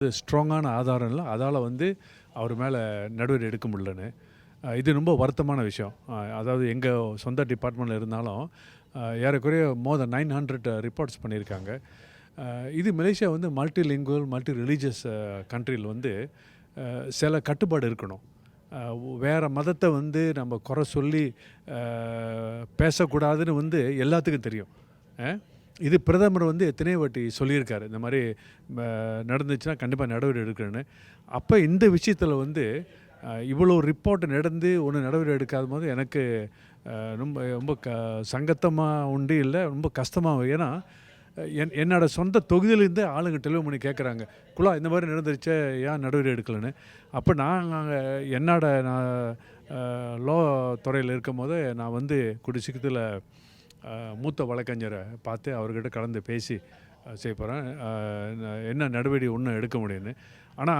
இது ஸ்ட்ராங்கான ஆதாரம் இல்ல. அதால வந்து அவர் மேல நடவடிக்கை எடுக்க முடியலன்னு. இது ரொம்ப வருத்தமான விஷயம். அதாவது எங்க சொந்த டிபார்ட்மெண்ட்ல இருந்தாலும், ஏறக்குறைய மோர் தென் 900 ரிப்போர்ட்ஸ் பண்ணியிருக்காங்க. இது மலேசியா வந்து மல்டிலிங்குவல், மல்டி ரிலிஜியஸ் கண்ட்ரில வந்து சில கட்டுப்பாடு இருக்கணும். வேற மதத்த வந்து நம்ம குறை சொல்லி பேசக்கூடாதுன்னு வந்து எல்லாத்துக்கும் தெரியும். அ இது பிரதமர் வந்து எத்தனையோ வாட்டி சொல்லியிருக்காரு. இந்த மாரி நடந்துச்சுன்னா கண்டிப்பா நடவடிக்கை எடுக்கிறேன்னு. அப்ப இந்த விஷயத்தில வந்து இவ்வளோ ரிப்போர்ட் நடந்து ஒண்ணும் நடவடிக்கை எடுக்காதபோது எனக்கு ரொம்ப ரொம்ப சங்கட்டமா உண்டு இல்ல, ரொம்ப கஷ்டமாவும். ஏன்னா, என்னோட சொந்த தொகுதியிலேருந்து ஆளுங்க டெலிஃபோன் பண்ணி கேட்குறாங்க. "குலா இந்த மாரி நடந்துருச்சே, ஏன் நடவடிக்கை எடுக்கலன்னு?" அப்ப நாங்க என்னோட நான் லா துறையில இருக்கும்போது நான் வந்து கூடிய சீக்கிரத்தில மூத்த வழக்கறிஞரை பார்த்து அவர்கிட்ட கலந்து பேசி செய்ய போகிறேன். என்ன நடவடிக்கை இன்னும் எடுக்க முடியும்னு. ஆனா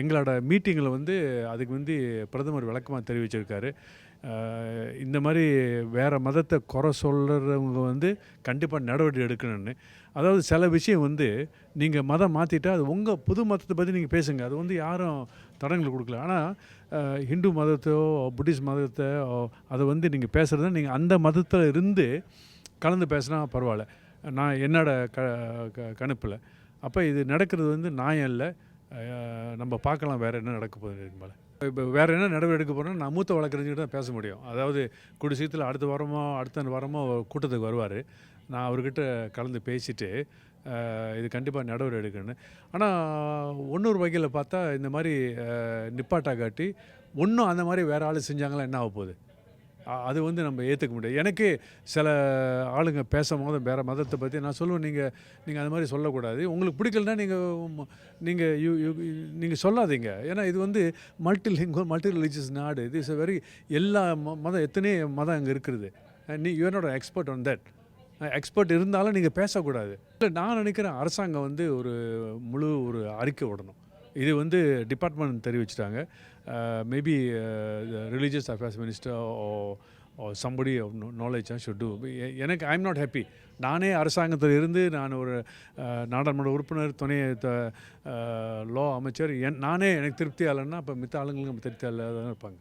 எங்களோட மீட்டிங்கில வந்து அதுக்கு வந்து பிரதமர் விளக்கமா தெரிவிச்சிருக்காரு. இந்த மாரி வேற மதத்த குறை சொல்றவங்க வந்து கண்டிப்பா நடவடிக்கை எடுக்கணும்னு. அதாவது சில விஷயம் வந்து நீங்க மதம் மாத்திட்டா அது உங்க புது மதத்த பத்தி நீங்க பேசுங்க. அது வந்து யாரும் தடங்கல் குடுக்கல. ஆனா ஹிந்து மதத்தையோ, புத்திஸ்ட் மதத்தையோ அத வந்து நீங்க பேசுறத நீங்க அந்த மதத்தில இருந்து கலந்து பேசினா பரவால்ல. நான் என்னோட கணிப்புல. அப்ப இது நடக்கிறது வந்து நியாயம் இல்ல. நம்ம பார்க்கலாம் வேற என்ன நடக்க போகுதுன்னு மேல. இப்ப வேற என்ன நடவடிக்கை எடுக்க போறோம்னா, நான் மூத்த வழக்கறிஞர்கிட்ட தான் பேச முடியும். அதாவது கூடிய சீக்கிரத்தில அடுத்த வாரமோ, அடுத்த வாரமோ கூட்டத்துக்கு வருவாரு. நான் அவர்கிட்ட கலந்து பேசிட்டு, இது கண்டிப்பா நடவடிக்கை எடுக்கணும்னு. ஆனா, இன்னொரு வகையில பார்த்தா இந்த மாரி நிப்பாட்டாக்காட்டி, இன்னும் அந்த மாரி வேற ஆளு செஞ்சாங்கன்னா என்ன ஆகப்போகுது? அது வந்து நம்ம ஏத்துக்க முடியாது. எனக்கே சில ஆளுங்க பேசும்போது வேற மதத்த பத்தி நான் சொல்லுவேன், நீங்க அந்த மாரி சொல்லக்கூடாது. உங்களுக்கு பிடிக்கலன்னா நீங்க நீங்க சொல்லாதீங்க. ஏன்னா இது வந்து மல்டிலிங்குவல், மல்டி ரிலிஜியஸ் நாடு. இது இஸ் எ வெரி எல்லா மதம் எத்தனையோ மதம் அங்க இருக்குது. You are not expert on that. Expert இருந்தாலும் நீங்க பேசக்கூடாது. இல்ல நான் நினைக்கிறேன் அரசாங்கம் வந்து ஒரு அறிக்கை விடணும். இது வந்து டிபார்ட்மெண்ட் தெரிவிச்சுட்டாங்க. Maybe religious affairs minister somebody of knowledge should do. எனக்கு ஐ எம் நாட் ஹேப்பி. நானே அரசாங்கத்தில் இருந்து நான் ஒரு நாடாளுமன்ற உறுப்பினர், துணை லா அமைச்சர். நானே எனக்கு திருப்தியா இல்லைன்னா அப்போ மித்த ஆளுங்களுக்கு திருப்தியா இல்லாத இருப்பாங்க.